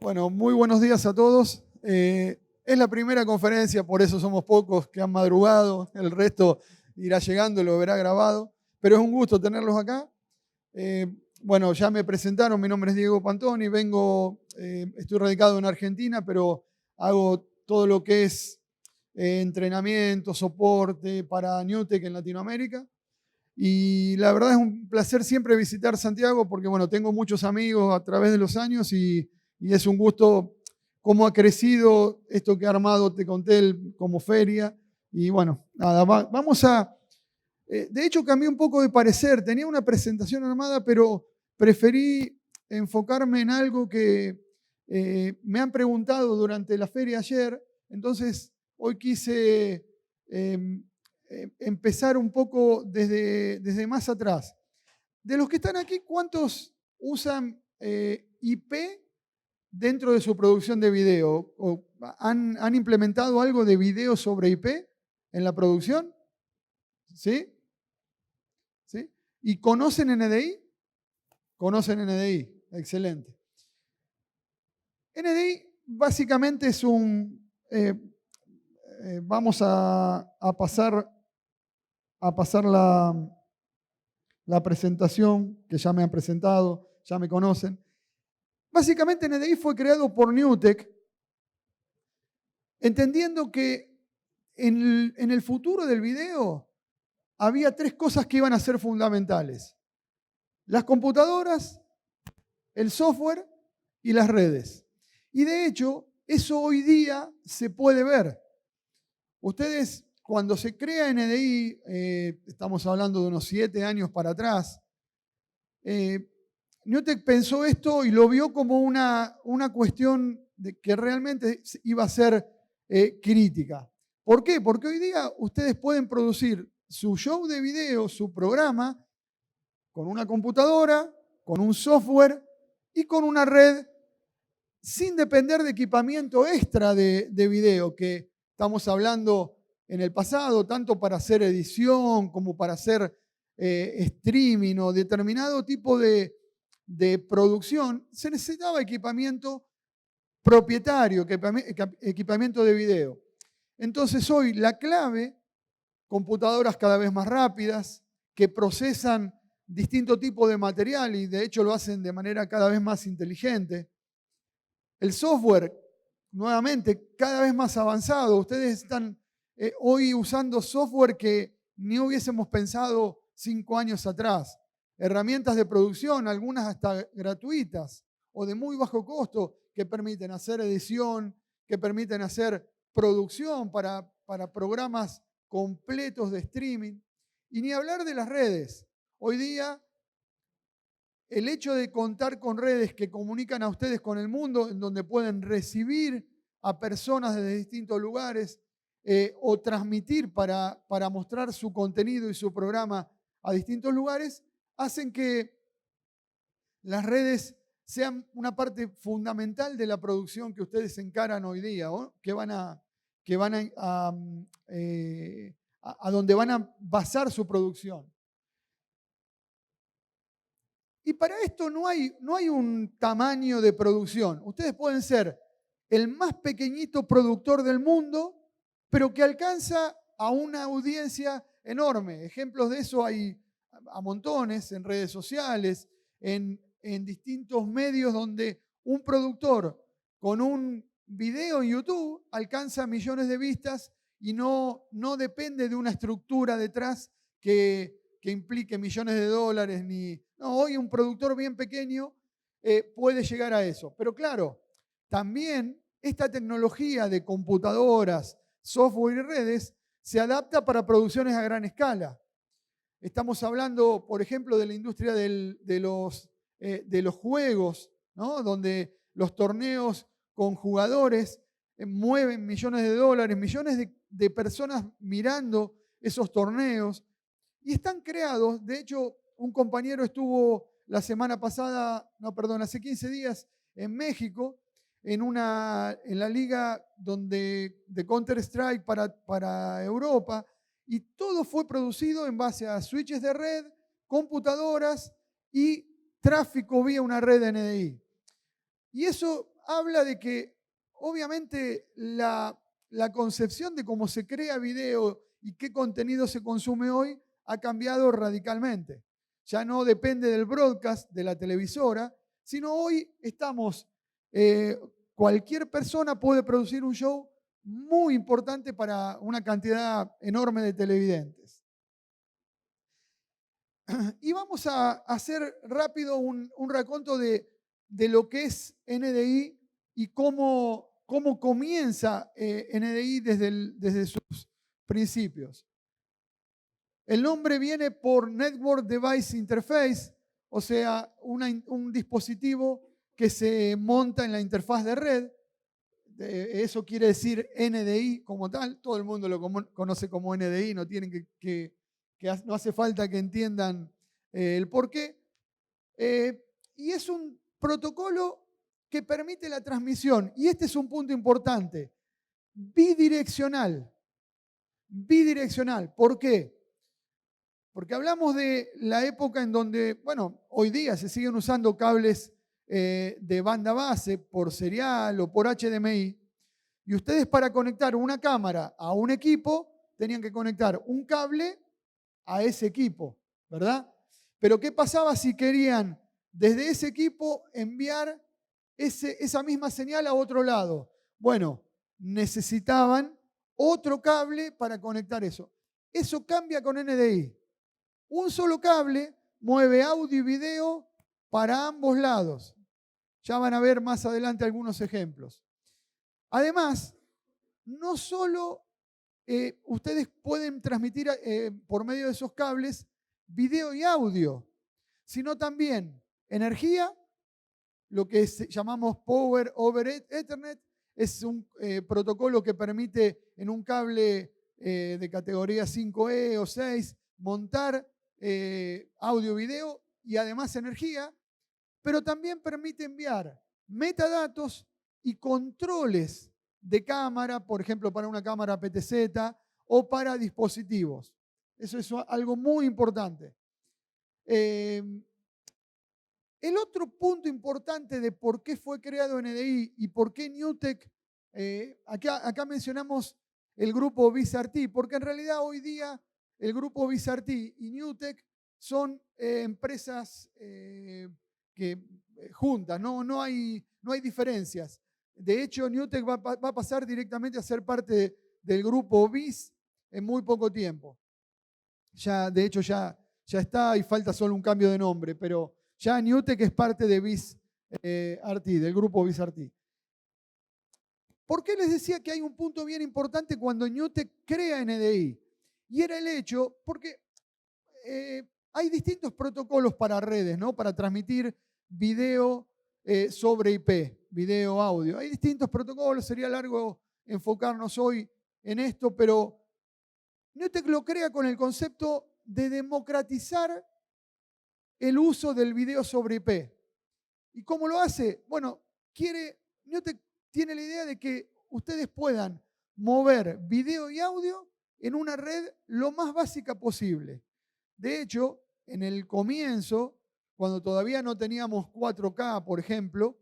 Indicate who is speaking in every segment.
Speaker 1: Bueno, muy buenos días a todos. Es la primera conferencia, por eso somos pocos que han madrugado. El resto irá llegando, lo verá grabado. Pero es un gusto tenerlos acá. Eh, bueno, ya me presentaron, mi nombre es Diego Pantoni, estoy radicado en Argentina, pero hago todo lo que es entrenamiento, soporte para Newtek en Latinoamérica. Y la verdad es un placer siempre visitar Santiago porque, bueno, tengo muchos amigos a través de los años y es un gusto cómo ha crecido esto que ha armado Te conté como feria. Y bueno, nada, vamos a... de hecho, cambié un poco de parecer. Tenía una presentación armada, pero preferí enfocarme en algo que me han preguntado durante la feria ayer. Entonces, hoy quise empezar un poco desde más atrás. De los que están aquí, ¿cuántos usan IP dentro de su producción de video? ¿O han implementado algo de video sobre IP en la producción? ¿Sí? ¿Sí? ¿Y conocen NDI? Conocen NDI, excelente. NDI básicamente es vamos a pasar la presentación, que ya me han presentado, ya me conocen. Básicamente NDI fue creado por Newtek, entendiendo que en el futuro del video había tres cosas que iban a ser fundamentales: las computadoras, el software y las redes. Y de hecho, eso hoy día se puede ver. Ustedes, cuando se crea NDI, estamos hablando de unos 7 años para atrás, Newtek pensó esto y lo vio como una cuestión de que realmente iba a ser crítica. ¿Por qué? Porque hoy día ustedes pueden producir su show de video, su programa, con una computadora, con un software y con una red, sin depender de equipamiento extra de video, que estamos hablando en el pasado, tanto para hacer edición como para hacer streaming o determinado tipo de producción, se necesitaba equipamiento propietario, equipamiento de video. Entonces hoy la clave, computadoras cada vez más rápidas, que procesan distinto tipo de material y de hecho lo hacen de manera cada vez más inteligente. El software, nuevamente, cada vez más avanzado. Ustedes están hoy usando software que ni hubiésemos pensado 5 años atrás. Herramientas de producción, algunas hasta gratuitas o de muy bajo costo, que permiten hacer edición, que permiten hacer producción para programas completos de streaming. Y ni hablar de las redes. Hoy día, el hecho de contar con redes que comunican a ustedes con el mundo, en donde pueden recibir a personas desde distintos lugares o transmitir para mostrar su contenido y su programa a distintos lugares, hacen que las redes sean una parte fundamental de la producción que ustedes encaran hoy día, ¿no? que van a donde van a basar su producción. Y para esto no hay un tamaño de producción. Ustedes pueden ser el más pequeñito productor del mundo, pero que alcanza a una audiencia enorme. Ejemplos de eso hay a montones en redes sociales, en distintos medios donde un productor con un video en YouTube alcanza millones de vistas y no depende de una estructura detrás que implique millones de dólares. No, hoy un productor bien pequeño puede llegar a eso. Pero claro, también esta tecnología de computadoras, software y redes se adapta para producciones a gran escala. Estamos hablando, por ejemplo, de la industria de los juegos, ¿no? Donde los torneos con jugadores mueven millones de dólares, millones de personas mirando esos torneos. Y están creados, de hecho, un compañero estuvo la semana pasada, hace 15 días en México, en la liga de Counter-Strike para Europa, y todo fue producido en base a switches de red, computadoras y tráfico vía una red NDI. Y eso habla de que obviamente la concepción de cómo se crea video y qué contenido se consume hoy ha cambiado radicalmente. Ya no depende del broadcast de la televisora, sino hoy cualquier persona puede producir un show muy importante para una cantidad enorme de televidentes. Y vamos a hacer rápido un raconto de lo que es NDI y cómo comienza NDI desde sus principios. El nombre viene por Network Device Interface, o sea, un dispositivo que se monta en la interfaz de red. Eso quiere decir NDI como tal. Todo el mundo lo conoce como NDI, no tienen no hace falta que entiendan el porqué. Y es un protocolo que permite la transmisión. Y este es un punto importante. Bidireccional. Bidireccional. ¿Por qué? Porque hablamos de la época en donde, bueno, hoy día se siguen usando cables de banda base por serial o por HDMI. Y ustedes para conectar una cámara a un equipo tenían que conectar un cable a ese equipo, ¿verdad? Pero ¿qué pasaba si querían desde ese equipo enviar esa misma señal a otro lado? Bueno, necesitaban otro cable para conectar eso. Eso cambia con NDI. Un solo cable mueve audio y video para ambos lados. Ya van a ver más adelante algunos ejemplos. Además, no solo ustedes pueden transmitir por medio de esos cables video y audio, sino también energía, lo que llamamos Power over Ethernet, es un protocolo que permite en un cable de categoría 5E o 6 montar audio, video y además energía, pero también permite enviar metadatos y controles de cámara, por ejemplo, para una cámara PTZ o para dispositivos. Eso es algo muy importante. El otro punto importante de por qué fue creado NDI y por qué Newtek, acá mencionamos el grupo Bizartí, porque en realidad hoy día el grupo Bizartí y Newtek son empresas juntas, no hay diferencias. De hecho, Newtek va a pasar directamente a ser parte del grupo Biz en muy poco tiempo. De hecho, ya está y falta solo un cambio de nombre, pero ya Newtek es parte de Bizartí, del grupo Bizartí. ¿Por qué les decía que hay un punto bien importante cuando Newtek crea NDI? Y era el hecho, porque hay distintos protocolos para redes, ¿no? Para transmitir video sobre IP, video, audio. Hay distintos protocolos, sería largo enfocarnos hoy en esto, pero Newtek lo crea con el concepto de democratizar el uso del video sobre IP. ¿Y cómo lo hace? Bueno, Newtek tiene la idea de que ustedes puedan mover video y audio en una red lo más básica posible. De hecho, en el comienzo, cuando todavía no teníamos 4K, por ejemplo,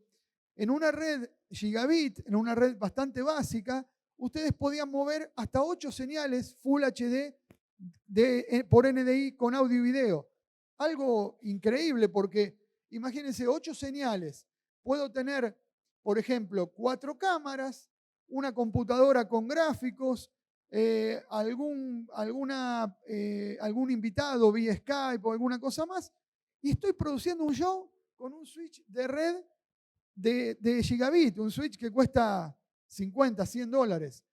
Speaker 1: en una red gigabit, en una red bastante básica, ustedes podían mover hasta 8 señales Full HD por NDI con audio y video. Algo increíble porque, imagínense, 8 señales. Puedo tener, por ejemplo, 4 cámaras, una computadora con gráficos, algún invitado vía Skype o alguna cosa más, y estoy produciendo un show con un switch de red de gigabit, un switch que cuesta $50, $100.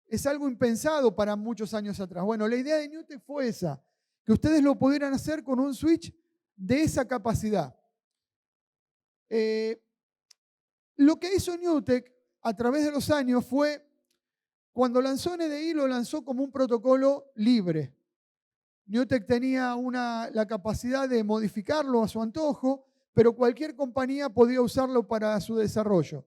Speaker 1: Es algo impensado para muchos años atrás. Bueno, la idea de Newtek fue esa, que ustedes lo pudieran hacer con un switch de esa capacidad. Lo que hizo Newtek a través de los años fue, cuando lanzó NDI, lo lanzó como un protocolo libre. Newtek tenía la capacidad de modificarlo a su antojo, pero cualquier compañía podía usarlo para su desarrollo.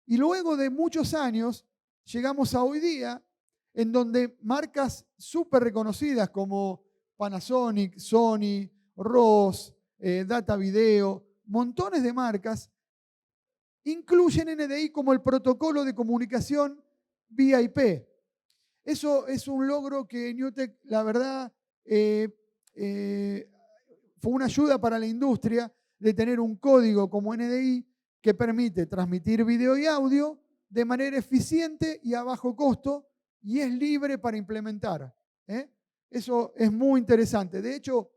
Speaker 1: Y luego de muchos años, llegamos a hoy día, en donde marcas súper reconocidas como Panasonic, Sony, Ross, Data Video, montones de marcas, incluyen NDI como el protocolo de comunicación vía IP. Eso es un logro que Newtek, la verdad, fue una ayuda para la industria de tener un código como NDI que permite transmitir video y audio de manera eficiente y a bajo costo, y es libre para implementar. Eso es muy interesante. De hecho,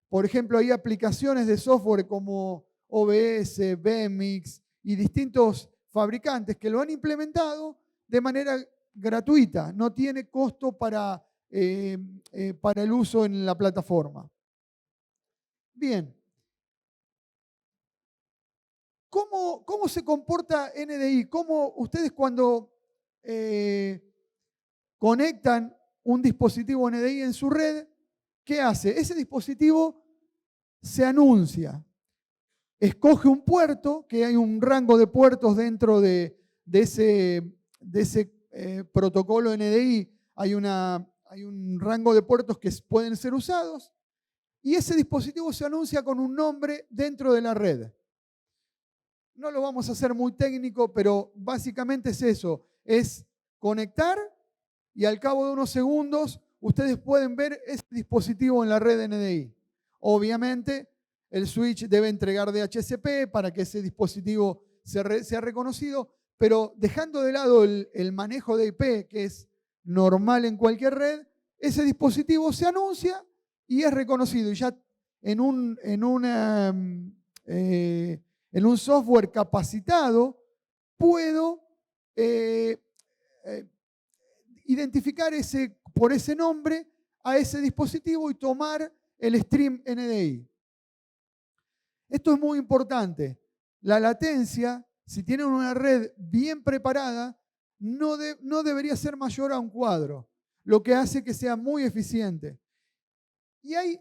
Speaker 1: por ejemplo, hay aplicaciones de software como OBS, Vmix y distintos fabricantes que lo han implementado de manera gratuita, no tiene costo para el uso en la plataforma. Bien. ¿Cómo se comporta NDI? ¿Cómo ustedes cuando conectan un dispositivo NDI en su red, qué hace? Ese dispositivo se anuncia. Escoge un puerto, que hay un rango de puertos dentro de ese protocolo NDI. Hay un rango de puertos que pueden ser usados. Y ese dispositivo se anuncia con un nombre dentro de la red. No lo vamos a hacer muy técnico, pero básicamente es eso. Es conectar y al cabo de unos segundos ustedes pueden ver ese dispositivo en la red NDI. Obviamente, el switch debe entregar DHCP para que ese dispositivo sea reconocido, pero dejando de lado el manejo de IP, que es normal en cualquier red, ese dispositivo se anuncia y es reconocido. Y ya en un software capacitado puedo identificar por ese nombre a ese dispositivo y tomar el stream NDI. Esto es muy importante. La latencia, si tienen una red bien preparada, no debería ser mayor a un cuadro, lo que hace que sea muy eficiente. Y hay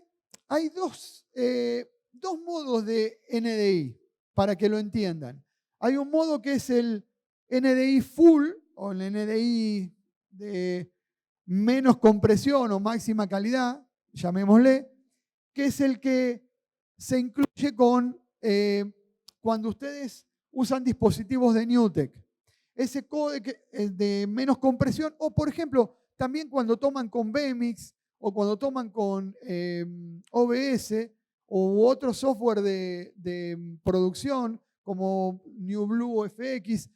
Speaker 1: dos modos de NDI, para que lo entiendan. Hay un modo que es el NDI full, o el NDI de menos compresión o máxima calidad, llamémosle, que es el que se incluye cuando ustedes usan dispositivos de Newtek. Ese código de menos compresión, o por ejemplo, también cuando toman con Vmix o cuando toman con OBS u otro software de producción como NewBlue o FX,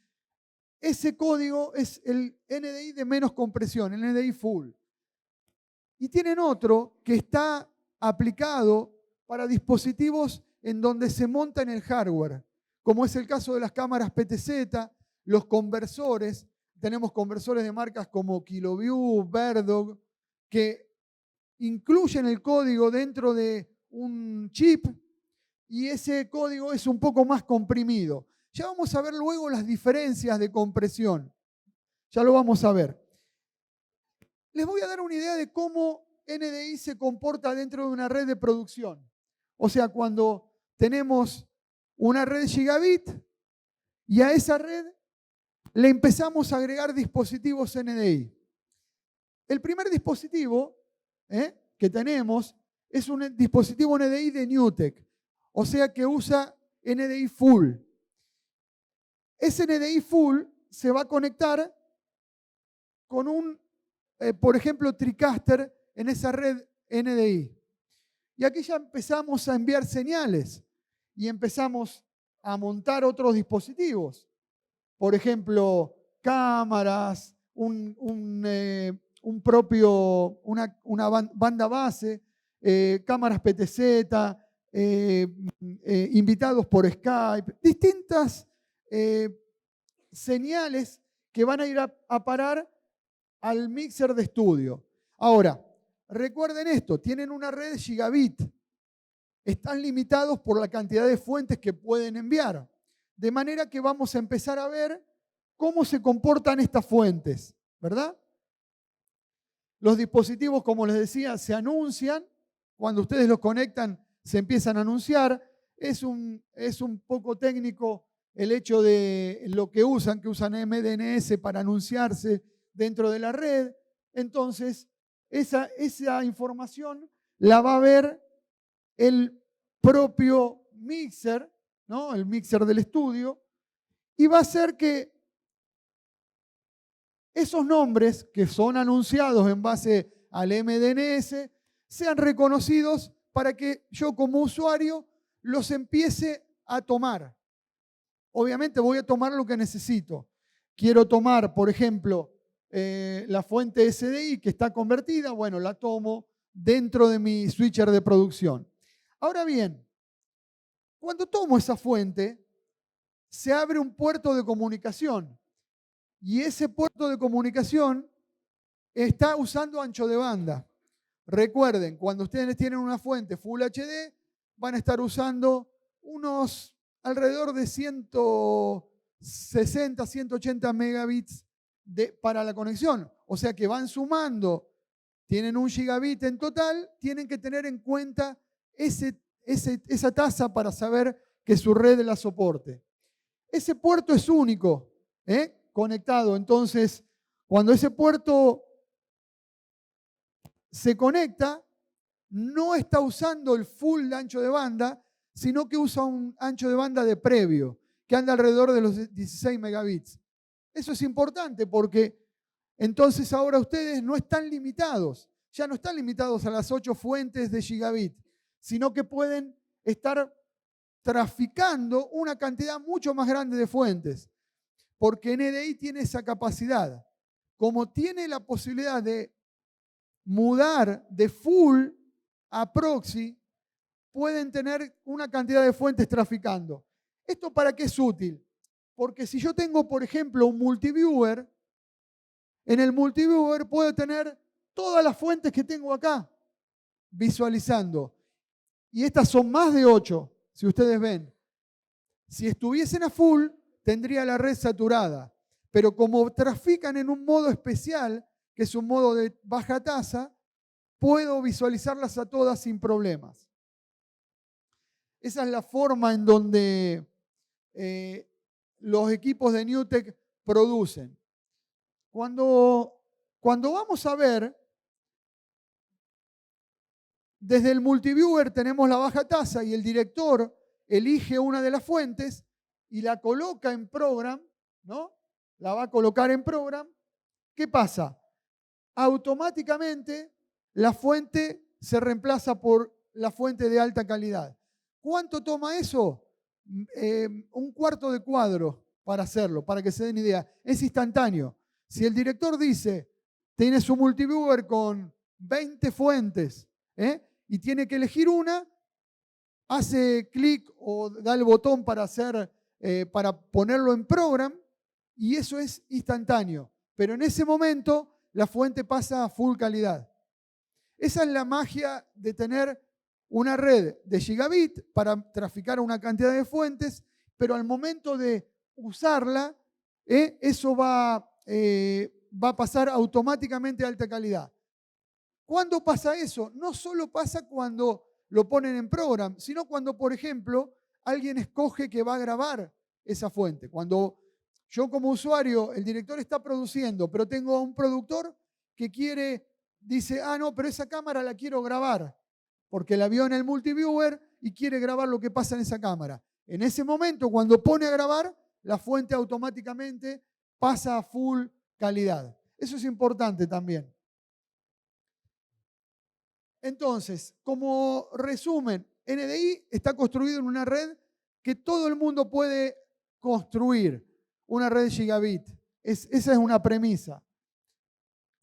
Speaker 1: ese código es el NDI de menos compresión, el NDI full. Y tienen otro que está aplicado para dispositivos en donde se monta en el hardware, como es el caso de las cámaras PTZ, los conversores. Tenemos conversores de marcas como KiloView, Verdog, que incluyen el código dentro de un chip y ese código es un poco más comprimido. Ya vamos a ver luego las diferencias de compresión. Ya lo vamos a ver. Les voy a dar una idea de cómo NDI se comporta dentro de una red de producción. O sea, cuando tenemos una red gigabit y a esa red le empezamos a agregar dispositivos NDI. El primer dispositivo que tenemos es un dispositivo NDI de Newtek, o sea que usa NDI full. Ese NDI full se va a conectar con por ejemplo, TriCaster en esa red NDI. Y aquí ya empezamos a enviar señales y empezamos a montar otros dispositivos. Por ejemplo, cámaras, una banda base, cámaras PTZ, invitados por Skype, distintas señales que van a ir a parar al mixer de estudio. Ahora, recuerden esto, tienen una red gigabit, están limitados por la cantidad de fuentes que pueden enviar, de manera que vamos a empezar a ver cómo se comportan estas fuentes, ¿verdad? Los dispositivos, como les decía, se anuncian, cuando ustedes los conectan se empiezan a anunciar, es un poco técnico el hecho de lo que usan MDNS para anunciarse dentro de la red. Entonces, esa información la va a ver el propio mixer, ¿no? El mixer del estudio, y va a hacer que esos nombres que son anunciados en base al MDNS sean reconocidos para que yo como usuario los empiece a tomar. Obviamente voy a tomar lo que necesito. Quiero tomar, por ejemplo, la fuente SDI que está convertida, bueno, la tomo dentro de mi switcher de producción. Ahora bien, cuando tomo esa fuente, se abre un puerto de comunicación y ese puerto de comunicación está usando ancho de banda. Recuerden, cuando ustedes tienen una fuente Full HD, van a estar usando unos alrededor de 160, 180 megabits para la conexión. O sea que van sumando, tienen 1 gigabit en total, tienen que tener en cuenta esa tasa para saber que su red la soporte. Ese puerto es único, conectado. Entonces, cuando ese puerto se conecta, no está usando el full de ancho de banda, sino que usa un ancho de banda de previo, que anda alrededor de los 16 megabits. Eso es importante porque entonces ahora ustedes no están limitados, ya no están limitados a las 8 fuentes de gigabit, sino que pueden estar traficando una cantidad mucho más grande de fuentes, porque NDI tiene esa capacidad. Como tiene la posibilidad de mudar de full a proxy, pueden tener una cantidad de fuentes traficando. ¿Esto para qué es útil? Porque si yo tengo, por ejemplo, un multiviewer, en el multiviewer puedo tener todas las fuentes que tengo acá visualizando. Y estas son más de 8, si ustedes ven. Si estuviesen a full, tendría la red saturada. Pero como trafican en un modo especial, que es un modo de baja tasa, puedo visualizarlas a todas sin problemas. Esa es la forma en donde los equipos de NewTek producen. Cuando vamos a ver, desde el multiviewer tenemos la baja tasa y el director elige una de las fuentes y la coloca en program, ¿no? La va a colocar en program. ¿Qué pasa? Automáticamente la fuente se reemplaza por la fuente de alta calidad. ¿Cuánto toma eso? Un cuarto de cuadro para hacerlo, para que se den idea. Es instantáneo. Si el director dice, tiene su multiviewer con 20 fuentes y tiene que elegir una, hace clic o da el botón para ponerlo en program y eso es instantáneo. Pero en ese momento la fuente pasa a full calidad. Esa es la magia de tener una red de gigabit para traficar una cantidad de fuentes, pero al momento de usarla, eso va a pasar automáticamente a alta calidad. ¿Cuándo pasa eso? No solo pasa cuando lo ponen en program, sino cuando, por ejemplo, alguien escoge que va a grabar esa fuente. Cuando yo como usuario, el director está produciendo, pero tengo a un productor que dice, no, pero esa cámara la quiero grabar, porque la vio en el multiviewer y quiere grabar lo que pasa en esa cámara. En ese momento, cuando pone a grabar, la fuente automáticamente pasa a full calidad. Eso es importante también. Entonces, como resumen, NDI está construido en una red que todo el mundo puede construir, una red gigabit. Esa es una premisa.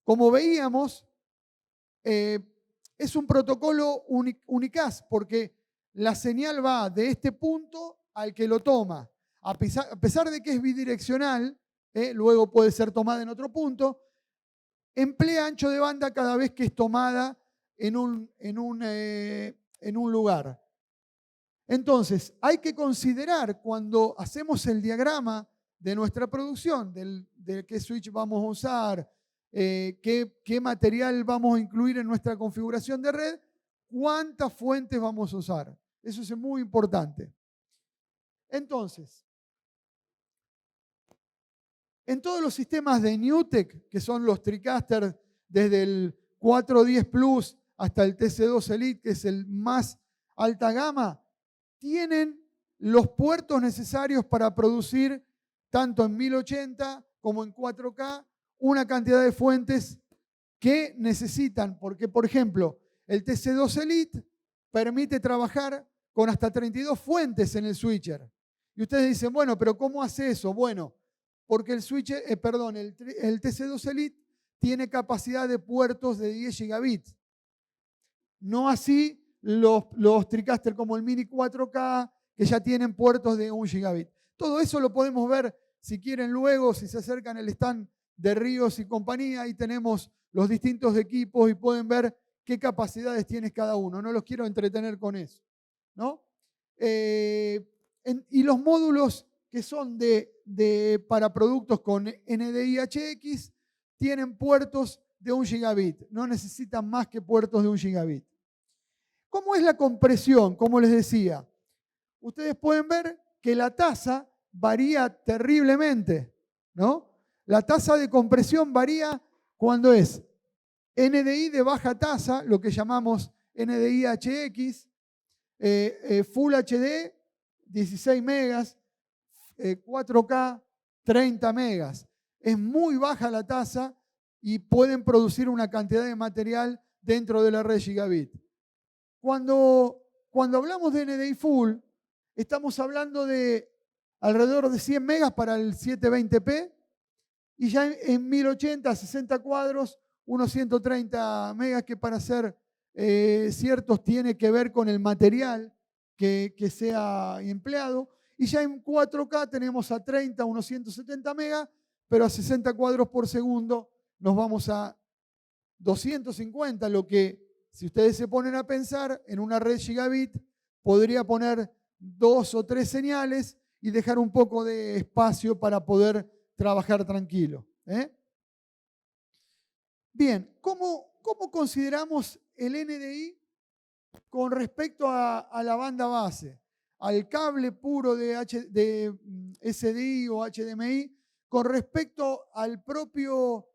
Speaker 1: Como veíamos, es un protocolo unicast porque la señal va de este punto al que lo toma. A pesar de que es bidireccional, luego puede ser tomada en otro punto, emplea ancho de banda cada vez que es tomada en un lugar. Entonces, hay que considerar cuando hacemos el diagrama de nuestra producción, de qué switch vamos a usar, qué material vamos a incluir en nuestra configuración de red, cuántas fuentes vamos a usar. Eso es muy importante. Entonces, en todos los sistemas de NewTek, que son los TriCaster desde el 410 Plus hasta el TC2 Elite, que es el más alta gama, tienen los puertos necesarios para producir tanto en 1080 como en 4K, una cantidad de fuentes que necesitan, porque por ejemplo, el TC2 Elite permite trabajar con hasta 32 fuentes en el switcher. Y ustedes dicen, bueno, pero ¿cómo hace eso? Bueno, porque el switcher, el TC2 Elite tiene capacidad de puertos de 10 gigabits. No así los TriCaster como el Mini 4K, que ya tienen puertos de 1 gigabit. Todo eso lo podemos ver, si quieren luego, si se acercan al stand de Ríos y compañía, ahí tenemos los distintos equipos y pueden ver qué capacidades tiene cada uno. No los quiero entretener con eso, ¿no? Y los módulos que son para productos con NDI-HX tienen puertos de 1 gigabit. No necesitan más que puertos de 1 gigabit. ¿Cómo es la compresión? Como les decía, ustedes pueden ver que la tasa varía terriblemente, ¿no? La tasa de compresión varía cuando es NDI de baja tasa, lo que llamamos NDI-HX, Full HD, 16 megas, 4K, 30 megas. Es muy baja la tasa y pueden producir una cantidad de material dentro de la red gigabit. Cuando hablamos de NDI Full, estamos hablando de alrededor de 100 megas para el 720p y ya en 1080, 60 cuadros, unos 130 megas que para ser ciertos tiene que ver con el material que sea empleado. Y ya en 4K tenemos a 30, unos 170 megas, pero a 60 cuadros por segundo nos vamos a 250, lo que, si ustedes se ponen a pensar, en una red gigabit podría poner 2 o 3 señales y dejar un poco de espacio para poder trabajar tranquilo. Bien, ¿cómo consideramos el NDI con respecto a la banda base? Al cable puro de SDI o HDMI, con respecto al propio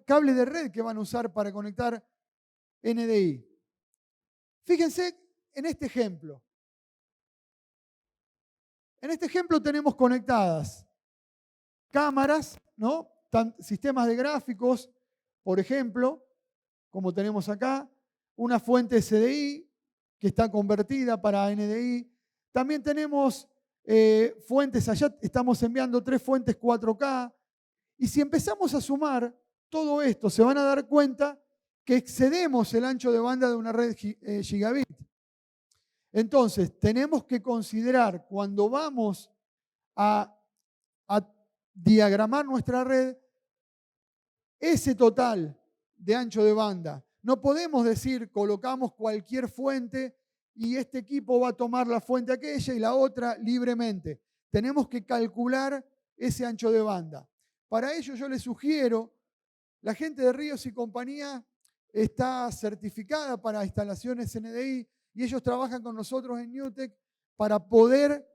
Speaker 1: cable de red que van a usar para conectar NDI. Fíjense en este ejemplo. En este ejemplo tenemos conectadas cámaras, ¿no? Sistemas de gráficos, por ejemplo, como tenemos acá, una fuente SDI que está convertida para NDI. También tenemos fuentes, allá estamos enviando 3 fuentes 4K. Y si empezamos a sumar todo esto, se van a dar cuenta que excedemos el ancho de banda de una red gigabit. Entonces, tenemos que considerar cuando vamos a diagramar nuestra red, ese total de ancho de banda. No podemos decir, colocamos cualquier fuente y este equipo va a tomar la fuente aquella y la otra libremente. Tenemos que calcular ese ancho de banda. Para ello yo les sugiero, la gente de Ríos y compañía está certificada para instalaciones NDI y ellos trabajan con nosotros en Newtek para poder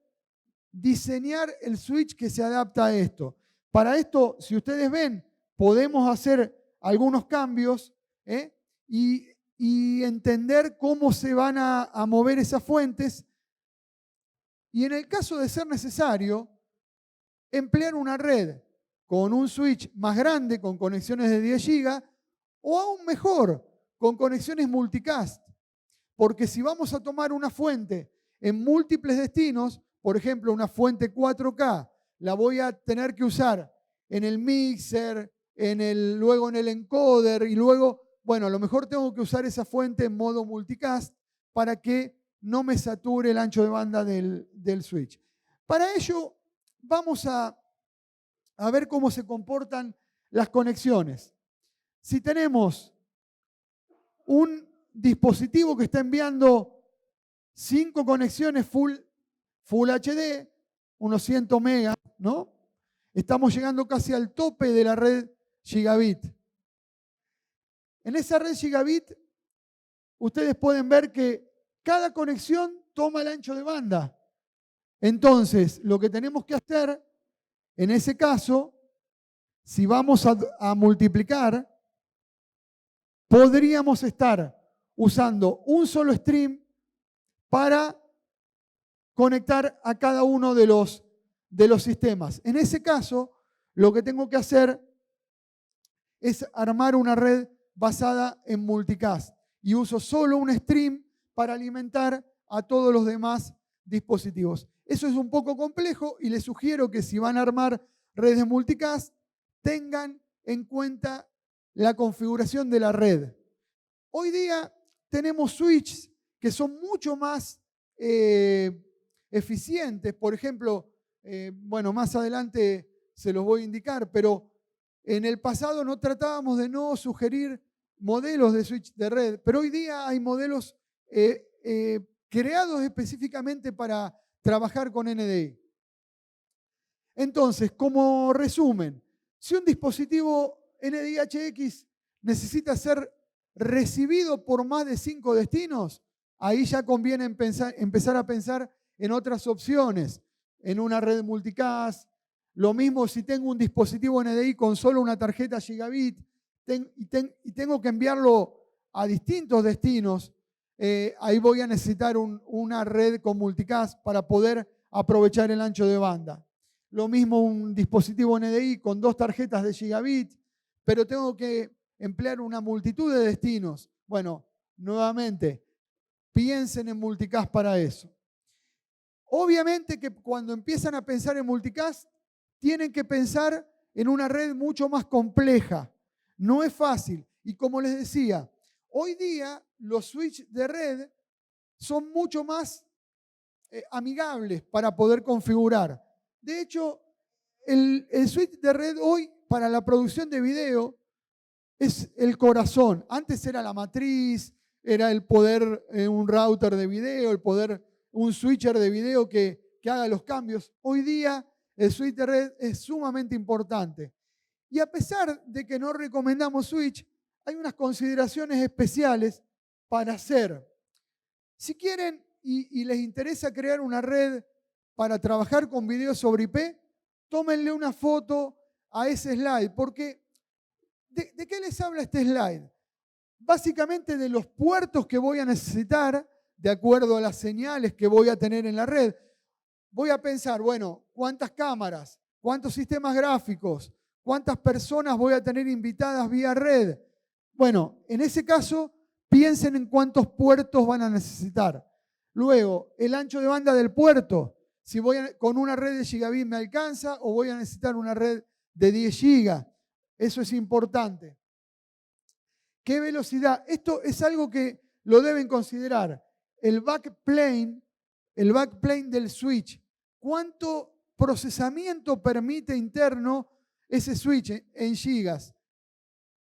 Speaker 1: diseñar el switch que se adapta a esto. Para esto, si ustedes ven, podemos hacer algunos cambios y entender cómo se van a mover esas fuentes. Y en el caso de ser necesario, emplear una red con un switch más grande, con conexiones de 10 GB, o aún mejor, con conexiones multicast. Porque si vamos a tomar una fuente en múltiples destinos, por ejemplo, una fuente 4K, la voy a tener que usar en el mixer, luego en el encoder y luego, bueno, a lo mejor tengo que usar esa fuente en modo multicast para que no me sature el ancho de banda del switch. Para ello, vamos a ver cómo se comportan las conexiones. Si tenemos un dispositivo que está enviando 5 conexiones Full HD, unos 100 megas, ¿no? Estamos llegando casi al tope de la red gigabit. En esa red gigabit, ustedes pueden ver que cada conexión toma el ancho de banda. Entonces, lo que tenemos que hacer, en ese caso, si vamos a multiplicar, podríamos estar usando un solo stream para conectar a cada uno de los de los sistemas. En ese caso, lo que tengo que hacer es armar una red basada en multicast y uso solo un stream para alimentar a todos los demás dispositivos. Eso es un poco complejo y les sugiero que si van a armar redes multicast, tengan en cuenta la configuración de la red. Hoy día tenemos switches que son mucho más eficientes. Por ejemplo, bueno, más adelante se los voy a indicar, pero en el pasado no tratábamos de no sugerir modelos de switch de red, pero hoy día hay modelos creados específicamente para trabajar con NDI. Entonces, como resumen, si un dispositivo NDI-HX necesita ser recibido por más de 5 destinos, ahí ya conviene empezar a pensar en otras opciones, en una red multicast. Lo mismo si tengo un dispositivo NDI con solo una tarjeta gigabit y tengo que enviarlo a distintos destinos, ahí voy a necesitar una red con multicast para poder aprovechar el ancho de banda. Lo mismo un dispositivo NDI con 2 tarjetas de gigabit, pero tengo que emplear una multitud de destinos. Bueno, nuevamente, piensen en multicast para eso. Obviamente que cuando empiezan a pensar en multicast, tienen que pensar en una red mucho más compleja. No es fácil. Y como les decía, hoy día los switches de red son mucho más amigables para poder configurar. De hecho, el switch de red hoy para la producción de video es el corazón. Antes era la matriz, era el poder un router de video, el poder un switcher de video que haga los cambios. Hoy día el switch de red es sumamente importante. Y a pesar de que no recomendamos switch, hay unas consideraciones especiales para hacer. Si quieren y les interesa crear una red para trabajar con video sobre IP, tómenle una foto a ese slide, porque ¿de qué les habla este slide? Básicamente de los puertos que voy a necesitar de acuerdo a las señales que voy a tener en la red. Voy a pensar, bueno, ¿cuántas cámaras? ¿Cuántos sistemas gráficos? ¿Cuántas personas voy a tener invitadas vía red? Bueno, en ese caso, piensen en cuántos puertos van a necesitar. Luego, el ancho de banda del puerto. Si con una red de gigabit me alcanza o voy a necesitar una red de 10 gigas. Eso es importante. ¿Qué velocidad? Esto es algo que lo deben considerar. El backplane del switch. ¿Cuánto procesamiento permite interno ese switch en gigas?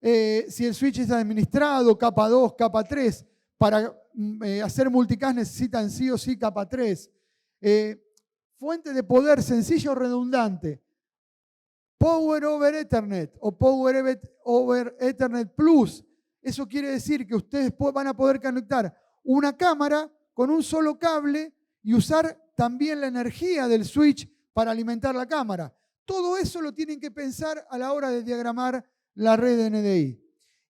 Speaker 1: Si el switch es administrado, capa 2, capa 3, para hacer multicast necesitan sí o sí capa 3. Fuente de poder sencilla o redundante. Power over Ethernet o Power over Ethernet Plus. Eso quiere decir que ustedes van a poder conectar una cámara con un solo cable y usar también la energía del switch para alimentar la cámara. Todo eso lo tienen que pensar a la hora de diagramar la red de NDI.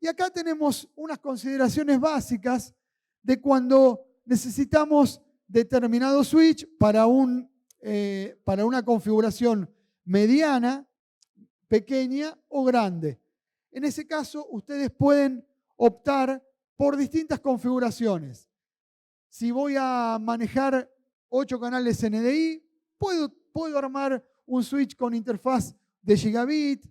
Speaker 1: Y acá tenemos unas consideraciones básicas de cuando necesitamos determinado switch para una configuración mediana, pequeña o grande. En ese caso, ustedes pueden optar por distintas configuraciones. Si voy a manejar 8 canales NDI, puedo armar un switch con interfaz de gigabit,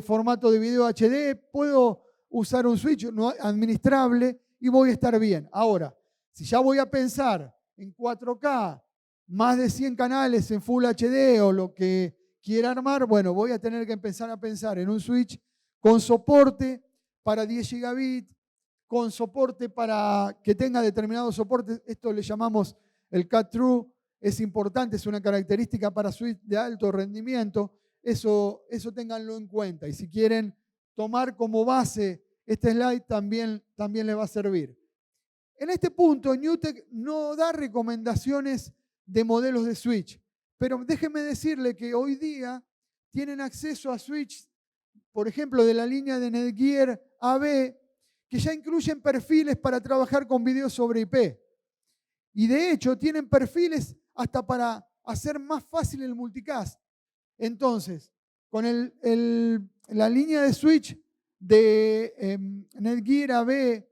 Speaker 1: formato de video HD, puedo usar un switch no administrable y voy a estar bien. Ahora, si ya voy a pensar en 4K, más de 100 canales en Full HD o lo que quiera armar, bueno, voy a tener que empezar a pensar en un switch con soporte para 10 gigabit, con soporte para que tenga determinados soportes. Esto le llamamos el cut-through. Es importante, es una característica para switch de alto rendimiento. Eso ténganlo en cuenta. Y si quieren tomar como base este slide, también les va a servir. En este punto, NewTek no da recomendaciones de modelos de switch. Pero déjenme decirle que hoy día tienen acceso a switch, por ejemplo, de la línea de Netgear AB, que ya incluyen perfiles para trabajar con video sobre IP. Y de hecho tienen perfiles hasta para hacer más fácil el multicast. Entonces, con la línea de switch de Netgear AB,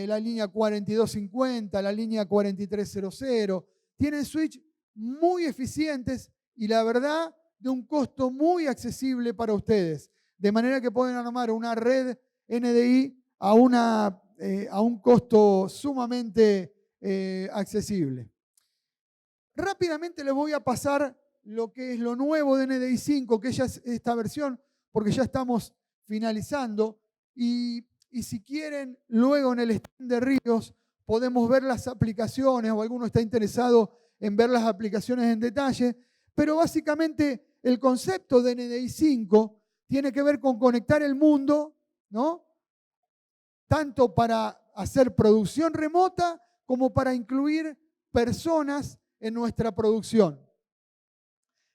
Speaker 1: la línea 4250, la línea 4300, tienen switch muy eficientes y la verdad de un costo muy accesible para ustedes. De manera que pueden armar una red NDI a un costo sumamente accesible. Rápidamente les voy a pasar lo que es lo nuevo de NDI 5, que ya es esta versión, porque ya estamos finalizando. Y si quieren, luego en el stand de Ríos podemos ver las aplicaciones, o alguno está interesado en ver las aplicaciones en detalle, pero básicamente el concepto de NDI 5 tiene que ver con conectar el mundo, ¿no? Tanto para hacer producción remota como para incluir personas en nuestra producción.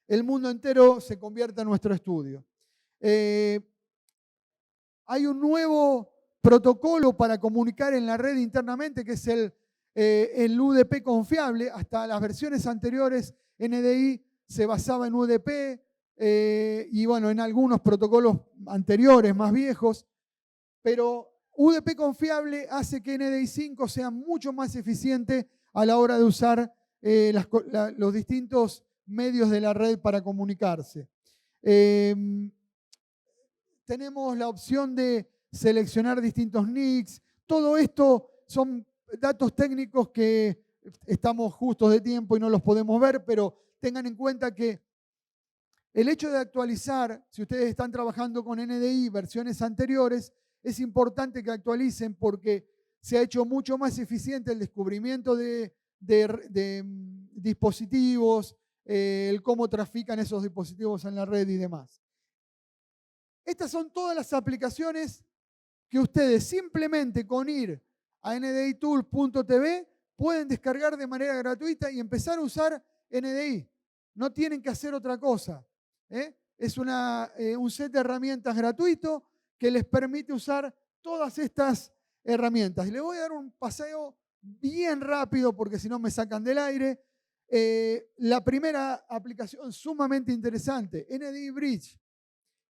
Speaker 1: El mundo entero se convierte en nuestro estudio. Hay un nuevo protocolo para comunicar en la red internamente, que es el UDP confiable. Hasta las versiones anteriores, NDI se basaba en UDP y bueno, en algunos protocolos anteriores, más viejos, pero UDP confiable hace que NDI 5 sea mucho más eficiente a la hora de usar los distintos medios de la red para comunicarse. Tenemos la opción de seleccionar distintos NICs. Todo esto son datos técnicos que estamos justos de tiempo y no los podemos ver, pero tengan en cuenta que el hecho de actualizar, si ustedes están trabajando con NDI versiones anteriores, es importante que actualicen porque se ha hecho mucho más eficiente el descubrimiento de dispositivos, el cómo trafican esos dispositivos en la red y demás. Estas son todas las aplicaciones que ustedes simplemente con ir a nditools.tv pueden descargar de manera gratuita y empezar a usar NDI. No tienen que hacer otra cosa. Es un set de herramientas gratuito que les permite usar todas estas herramientas. Y les voy a dar un paseo bien rápido porque si no me sacan del aire. La primera aplicación sumamente interesante, NDI Bridge.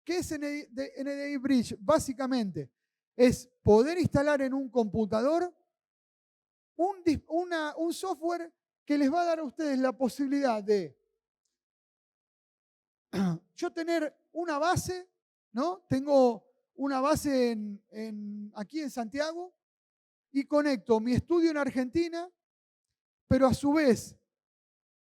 Speaker 1: ¿Qué es NDI Bridge? Básicamente es poder instalar en un computador un software que les va a dar a ustedes la posibilidad de yo tener una base, ¿no? Tengo una base aquí en Santiago y conecto mi estudio en Argentina, pero a su vez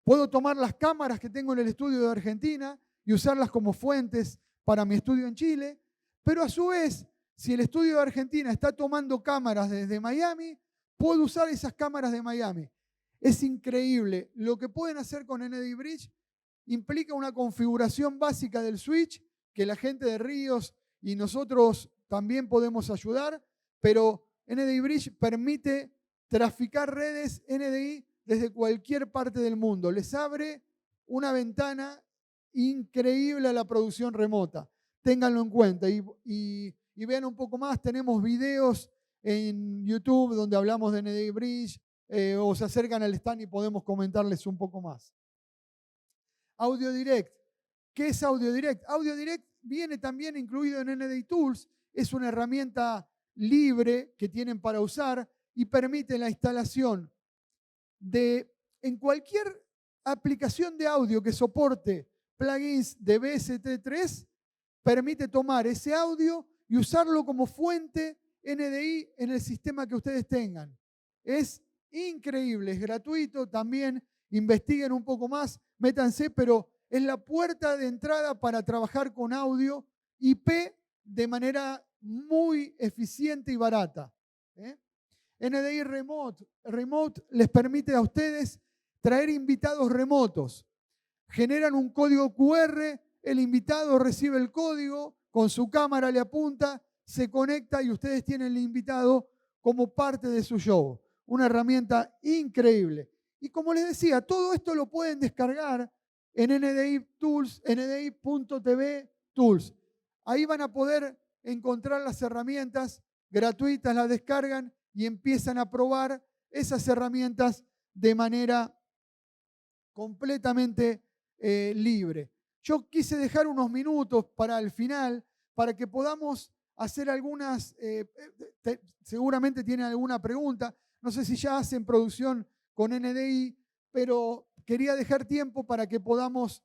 Speaker 1: puedo tomar las cámaras que tengo en el estudio de Argentina y usarlas como fuentes para mi estudio en Chile, pero a su vez, si el estudio de Argentina está tomando cámaras desde Miami, puedo usar esas cámaras de Miami. Es increíble. Lo que pueden hacer con NDI Bridge implica una configuración básica del switch que la gente de Ríos y nosotros también podemos ayudar, pero NDI Bridge permite traficar redes NDI desde cualquier parte del mundo. Les abre una ventana increíble a la producción remota. Ténganlo en cuenta y vean un poco más. Tenemos videos en YouTube donde hablamos de NDI Bridge o se acercan al stand y podemos comentarles un poco más. Audio Direct. ¿Qué es Audio Direct? Audio Direct viene también incluido en NDI Tools. Es una herramienta libre que tienen para usar y permite la instalación en cualquier aplicación de audio que soporte plugins de VST3, permite tomar ese audio y usarlo como fuente NDI en el sistema que ustedes tengan. Es increíble, es gratuito también. Investiguen un poco más, métanse, pero es la puerta de entrada para trabajar con audio IP de manera muy eficiente y barata. NDI Remote. Remote les permite a ustedes traer invitados remotos. Generan un código QR, el invitado recibe el código, con su cámara le apunta, se conecta y ustedes tienen el invitado como parte de su show. Una herramienta increíble. Y como les decía, todo esto lo pueden descargar en NDI Tools, NDI.tv Tools. Ahí van a poder encontrar las herramientas gratuitas, las descargan y empiezan a probar esas herramientas de manera completamente libre. Yo quise dejar unos minutos para el final, para que podamos hacer algunas, seguramente tienen alguna pregunta, no sé si ya hacen producción con NDI, pero quería dejar tiempo para que podamos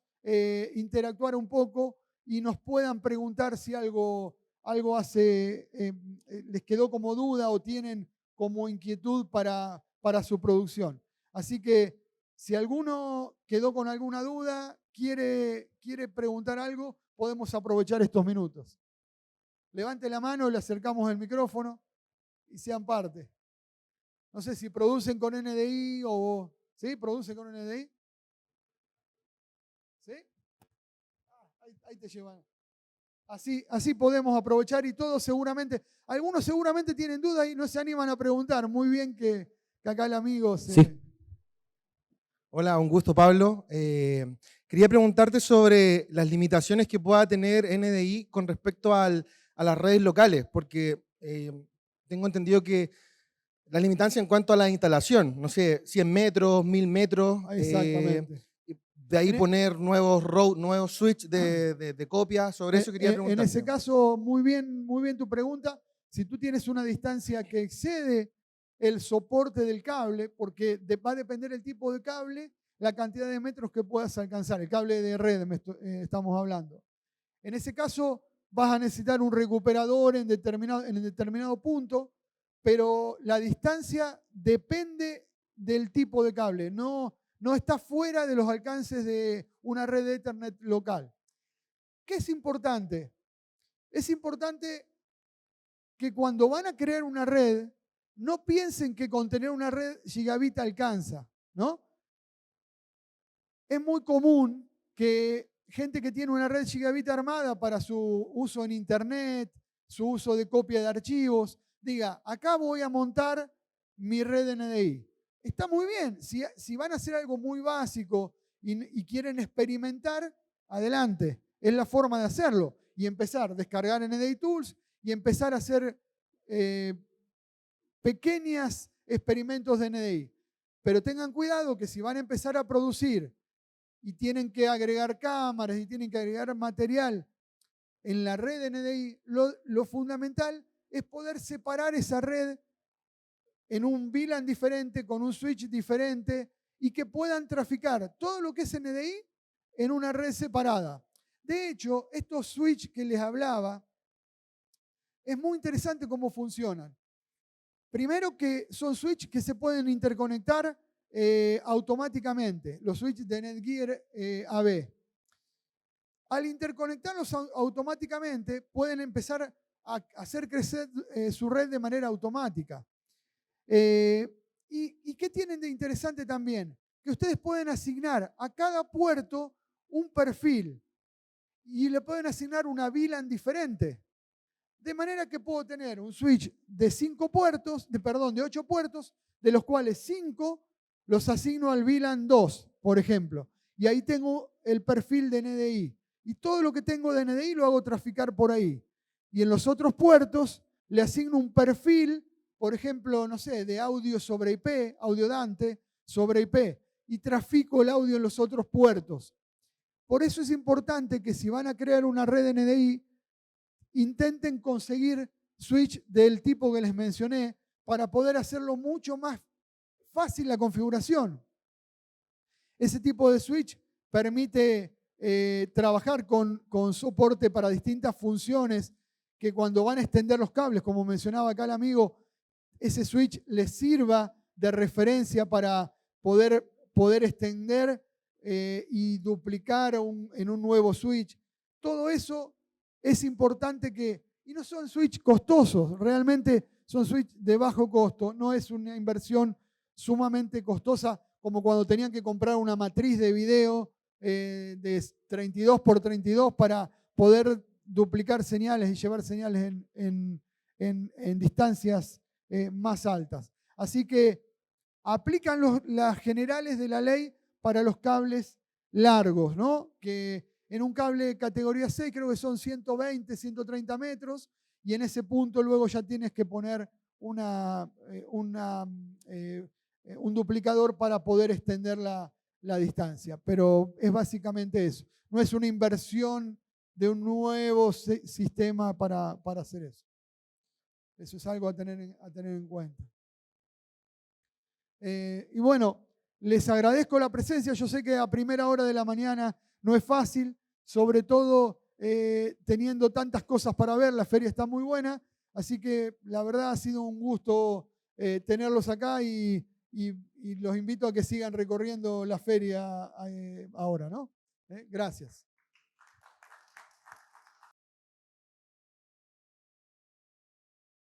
Speaker 1: interactuar un poco y nos puedan preguntar si algo les quedó como duda o tienen como inquietud para su producción. Así que si alguno quedó con alguna duda, quiere preguntar algo, podemos aprovechar estos minutos. Levante la mano, le acercamos el micrófono y sean parte. No sé si producen con NDI o... ¿Sí? ¿Producen con NDI? ¿Sí? Ahí te llevan. Así podemos aprovechar y todos seguramente, algunos seguramente tienen dudas y no se animan a preguntar. Muy bien que acá el amigo se...
Speaker 2: Sí. Hola, un gusto, Pablo. Quería preguntarte sobre las limitaciones que pueda tener NDI con respecto a las redes locales, porque tengo entendido que la limitancia en cuanto a la instalación, no sé, 100 metros, 1000 metros,
Speaker 1: Exactamente.
Speaker 2: de ahí poner nuevos switch de copia, sobre eso quería preguntarte.
Speaker 1: En ese caso, muy bien tu pregunta. Si tú tienes una distancia que excede el soporte del cable, porque va a depender el tipo de cable, la cantidad de metros que puedas alcanzar, el cable de red estamos hablando. En ese caso, vas a necesitar un recuperador en determinado punto, pero la distancia depende del tipo de cable, no está fuera de los alcances de una red de Ethernet local. ¿Qué es importante? Es importante que cuando van a crear una red, no piensen que con tener una red gigabit alcanza, ¿no? Es muy común que gente que tiene una red gigabit armada para su uso en Internet, su uso de copia de archivos, diga, acá voy a montar mi red NDI. Está muy bien, si van a hacer algo muy básico y quieren experimentar, adelante, es la forma de hacerlo. Y empezar a descargar NDI Tools y empezar a hacer pequeños experimentos de NDI. Pero tengan cuidado que si van a empezar a producir y tienen que agregar cámaras y tienen que agregar material en la red NDI, lo fundamental es poder separar esa red en un VLAN diferente, con un switch diferente y que puedan traficar todo lo que es NDI en una red separada. De hecho, estos switch que les hablaba, es muy interesante cómo funcionan. Primero que son switch que se pueden interconectar automáticamente, los switches de Netgear AB. Al interconectarlos automáticamente, pueden empezar a hacer crecer su red de manera automática. ¿Y qué tienen de interesante también? Que ustedes pueden asignar a cada puerto un perfil y le pueden asignar una VLAN diferente. De manera que puedo tener un switch de 8 puertos, de los cuales 5 los asigno al VLAN 2, por ejemplo. Y ahí tengo el perfil de NDI. Y todo lo que tengo de NDI lo hago traficar por ahí. Y en los otros puertos le asigno un perfil, por ejemplo, no sé, de audio sobre IP, audio Dante sobre IP. Y trafico el audio en los otros puertos. Por eso es importante que si van a crear una red NDI, intenten conseguir switch del tipo que les mencioné para poder hacerlo mucho más fácil la configuración. Ese tipo de switch permite trabajar con soporte para distintas funciones que cuando van a extender los cables, como mencionaba acá el amigo, ese switch les sirva de referencia para poder extender y duplicar en un nuevo switch. Todo eso es importante y no son switch costosos, realmente son switch de bajo costo, no es una inversión sumamente costosa como cuando tenían que comprar una matriz de video de 32 por 32 para poder duplicar señales y llevar señales en distancias más altas. Así que aplican las generales de la ley para los cables largos, ¿no? Que en un cable categoría C creo que son 120, 130 metros y en ese punto luego ya tienes que poner un duplicador para poder extender la distancia. Pero es básicamente eso. No es una inversión de un nuevo sistema para hacer eso. Eso es algo a tener en cuenta. Y bueno, les agradezco la presencia. Yo sé que a primera hora de la mañana no es fácil, sobre todo teniendo tantas cosas para ver. La feria está muy buena, así que la verdad ha sido un gusto tenerlos acá y los invito a que sigan recorriendo la feria ahora, ¿no? Gracias.